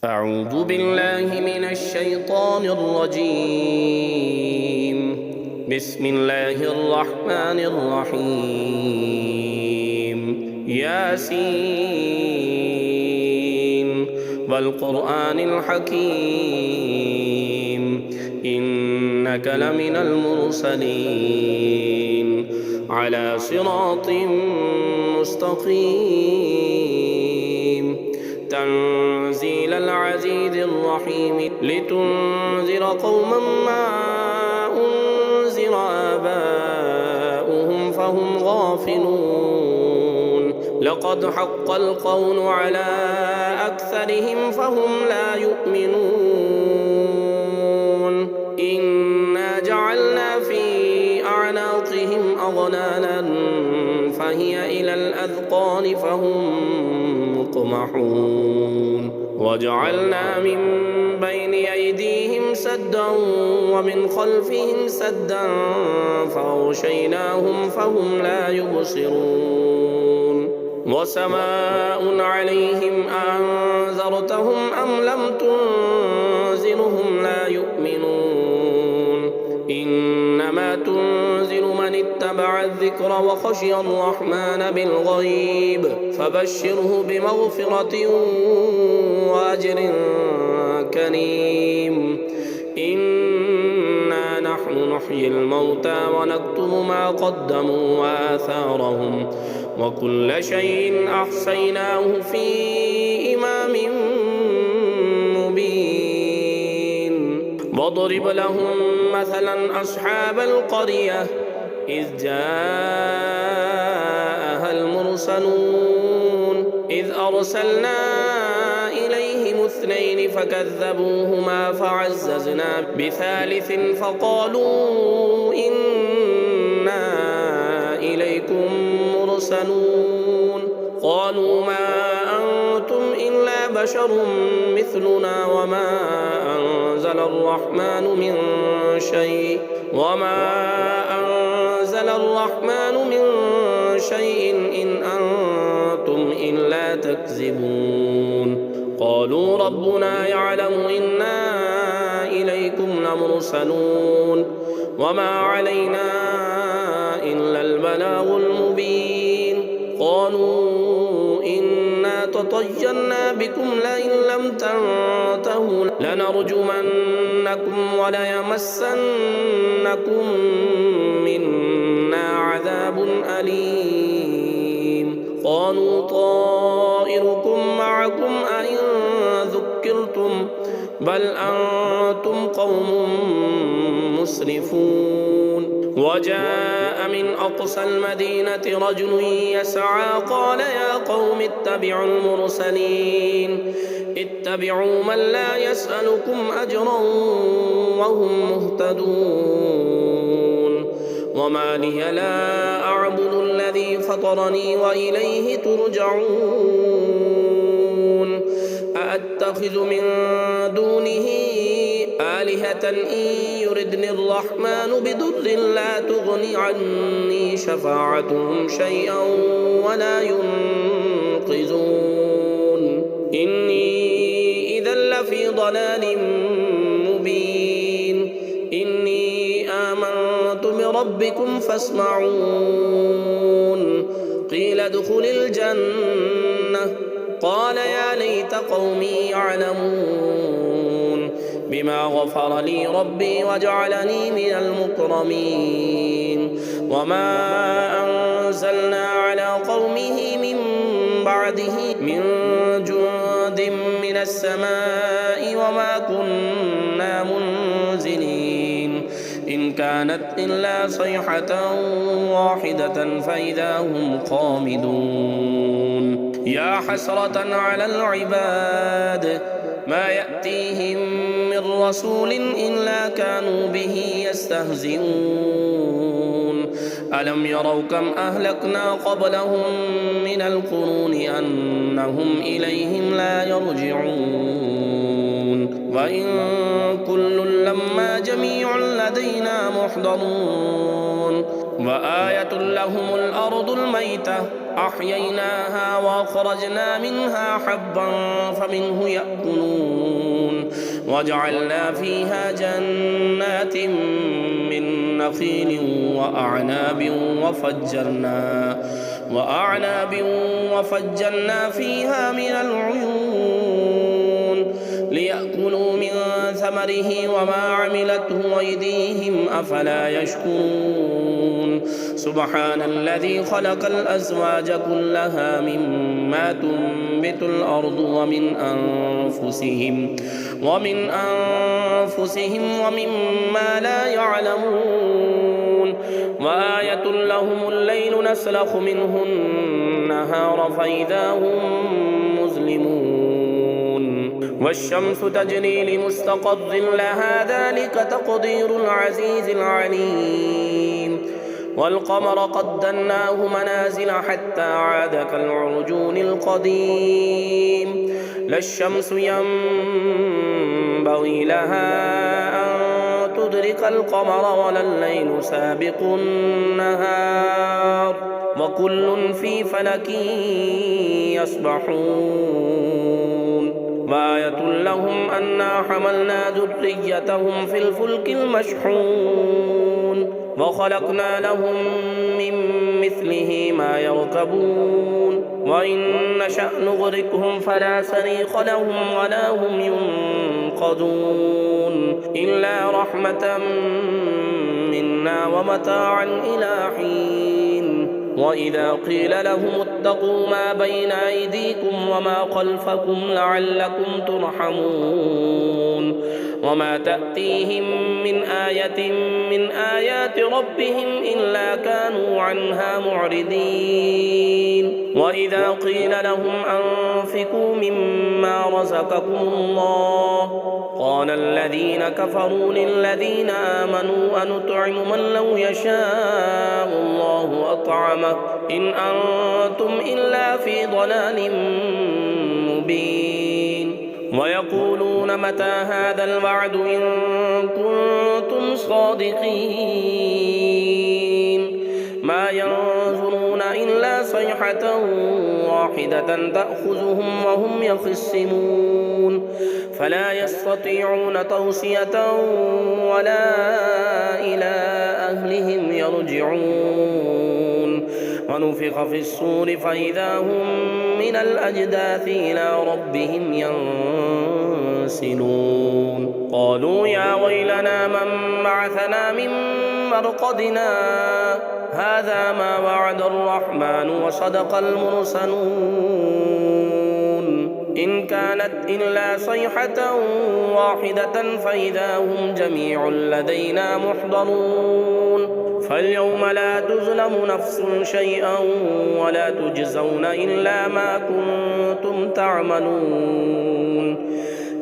أعوذ بالله من الشيطان الرجيم. بسم الله الرحمن الرحيم. ياسين والقرآن الحكيم إنك لمن المرسلين على صراط مستقيم تنزيل العزيز الرحيم لتنذر قوما ما أنذر آباؤهم فهم غافلون لقد حق القول على أكثرهم فهم لا يؤمنون إنا جعلنا في أعناقهم أغلالا فهي إلى الأذقان فهم مقمحون وجعلنا من بين أيديهم سدا ومن خلفهم سدا فأغشيناهم فهم لا يبصرون وسواء عليهم أنذرتهم أم لم تنذرهم لا يؤمنون إنما تنذر من اتبع الذكر وخشي الرحمن بالغيب فبشره بمغفرة وأجر كريم إنا نحن نحيي الموتى ونكتب ما قدموا وآثارهم وكل شيء أحصيناه في إمام مبين واضرب لهم مثلا أصحاب القرية إذ جاءها المرسلون إذ أرسلنا إليهم اثنين فكذبوهما فعززنا بثالث فقالوا إنا إليكم مرسلون قالوا ما أنتم إلا بشر مثلنا وما أنزل الرحمن من شيء إن أنتم إلا تكذبون قالوا ربنا يعلم إنا إليكم لمرسلون وما علينا إلا البلاغ المبين قالوا إنا تطيرنا بكم لئن لم تنتهوا لنرجمنكم وليمسنكم منا عذاب أليم قالوا طائركم معكم أئن ذكرتم بل أنتم قوم مسرفون وجاء من أقصى المدينة رجل يسعى قال يا قوم اتبعوا المرسلين اتبعوا من لا يسألكم أجرا وهم مهتدون وما لي لا أعبد الذي فطرني وإليه ترجعون أأتخذ من دونه آلهة إن يردني الرحمن بضر لا تغني عني شفاعتهم شيئا ولا ينقذون إني إذا لفي ضلال مبين إني آمنت بربكم فاسمعون قيل ادخل الجنة قال يا ليت قومي يعلمون بما غفر لي ربي وجعلني من المكرمين وما أنزلنا على قومه من بعده من جند من السماء وما كنا منزلين إن كانت إلا صيحة واحدة فإذا هم خامدون يا حسرة على العباد ما يأتيهم من رسول إلا كانوا به يستهزئون ألم يروا كم أهلكنا قبلهم من القرون أنهم إليهم لا يرجعون وإن كل لما جميع لدينا محضرون وآية لهم الأرض الميتة أحييناها وأخرجنا منها حبا فمنه يأكلون وجعلنا فيها جنات من نخيل وأعناب وفجرنا فيها من العيون ليأكلوا من ثمره وما عملته أيديهم أفلا يشكرون سبحان الذي خلق الأزواج كلها مما تنبت الأرض ومن أنفسهم ومما لا يعلمون وآية لهم الليل نسلخ منه النهار فإذا هم مظلمون والشمس تجري لمستقر لها ذلك تقدير العزيز العليم والقمر قدرناه منازل حتى عاد كالعرجون القديم لا الشمس ينبغي لها أن تدرك القمر ولا الليل سابق النهار وكل في فلك يسبحون وآية لهم أنا حملنا ذريتهم في الفلك المشحون وخلقنا لهم من مثله ما يركبون وإن نشأ نغرقهم فلا صريخ لهم ولا هم ينقذون إلا رحمة منا ومتاعا إلى حين وإذا قيل لهم اتقوا ما بين أيديكم وما خلفكم لعلكم ترحمون وما تأتيهم من آية من آيات ربهم إلا كانوا عنها معرضين وإذا قيل لهم أنفقوا مما رزقكم الله قال الذين كفروا للذين آمنوا أنطعم من لو يشاء الله أطعمه إن أنتم إلا في ضلال مبين ويقولون متى هذا الوعد إن كنتم صادقين ما ينظرون إلا صيحة واحدة تأخذهم وهم يخصمون فلا يستطيعون توصية ولا إلى أهلهم يرجعون ونفخ في الصور فإذا هم من الأجداث إلى ربهم ينسلون قالوا يا ويلنا من بعثنا من مرقدنا هذا ما وعد الرحمن وصدق المرسلون إن كانت إلا صيحة واحدة فإذا هم جميع لدينا محضرون فاليوم لا تظلم نفس شيئا ولا تجزون إلا ما كنتم تعملون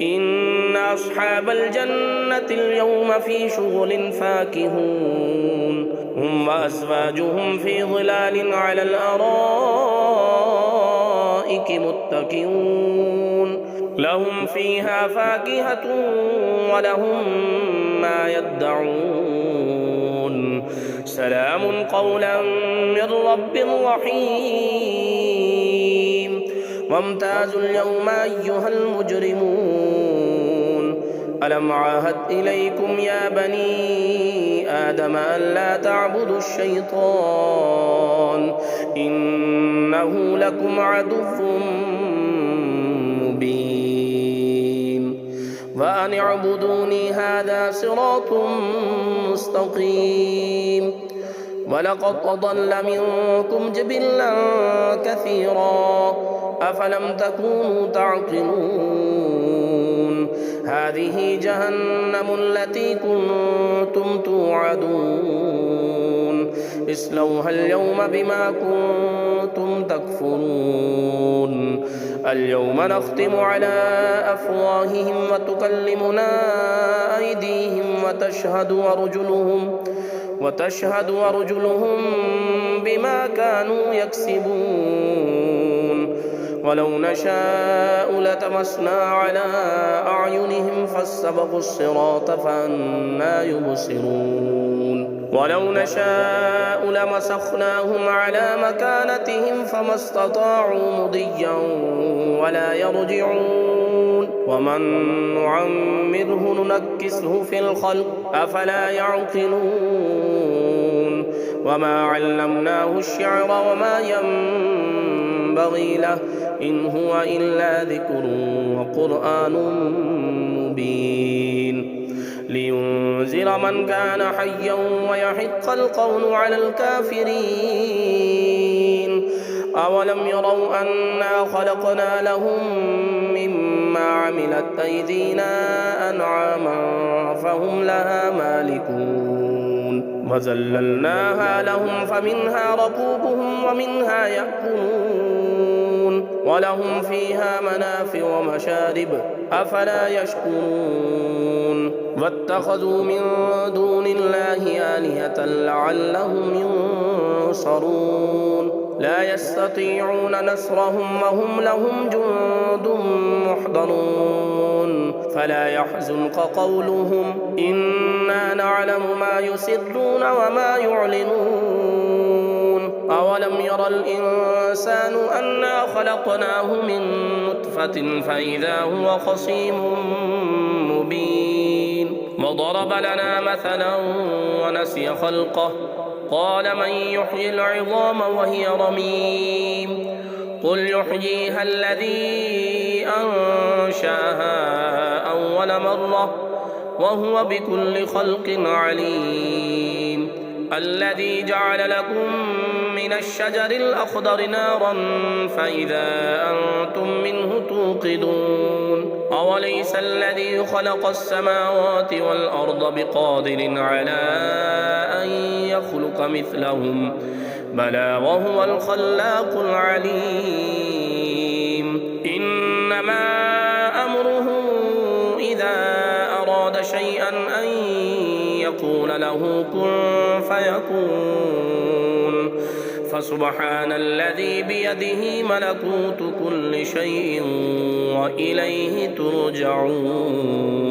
إن أصحاب الجنة اليوم في شغل فاكهون هم وأزواجهم في ظلال على الأرائك متكئون لهم فيها فاكهة ولهم ما يدعون سلام قولا من رب رحيم وامتازوا اليوم أيها المجرمون ألم عاهد إليكم يا بني آدم ألا تعبدوا الشيطان إنه لكم عدو مبين وأن اعبدوني هذا صراط مستقيم ولقد أضل منكم جبلا كثيرا أفلم تكونوا تعقلون هذه جهنم التي كنتم توعدون اصلوها اليوم بما كنتم تكفرون اليوم نختم على أفواههم وتكلمنا أيديهم وتشهد أرجلهم بما كانوا يكسبون ولو نشاء لتمسنا على أعينهم فاستبقوا الصراط فأنى يبصرون ولو نشاء لمسخناهم على مكانتهم فما استطاعوا مضيا ولا يرجعون ومن نعمره ننكسه في الخلق أفلا يعقلون وما علمناه الشعر وما ينبغي له إن هو إلا ذكر وقرآن مبين لينذر من كان حيا ويحق القول على الكافرين أولم يروا أنا خلقنا لهم مما عملت أيدينا أنعاما فهم لها مالكون وذللناها لهم فمنها ركوبهم ومنها يأكلون ولهم فيها منافع ومشارب أفلا يشكرون واتخذوا من دون الله آلهة لعلهم ينصرون لا يستطيعون نصرهم وهم لهم جند محضرون فلا يحزنك قولهم إنا نعلم ما يسرون وما يعلنون أولم ير الإنسان أنا خلقناه من نطفة فإذا هو خصيم مبين وضرب لنا مثلا ونسي خلقه قال من يحيي العظام وهي رميم قل يحييها الذي أنشأها أول مرة وهو بكل خلق عليم الذي جعل لكم من الشجر الأخضر نارا فإذا أنتم منه توقدون أوليس الذي خلق السماوات والأرض بقادر على أن يخلق مثلهم بلى وهو الخلاق العليم إنما أمره إذا أراد شيئا أن يقول له كن فيكون فسبحان الذي بيده ملكوت كل شيء وإليه ترجعون.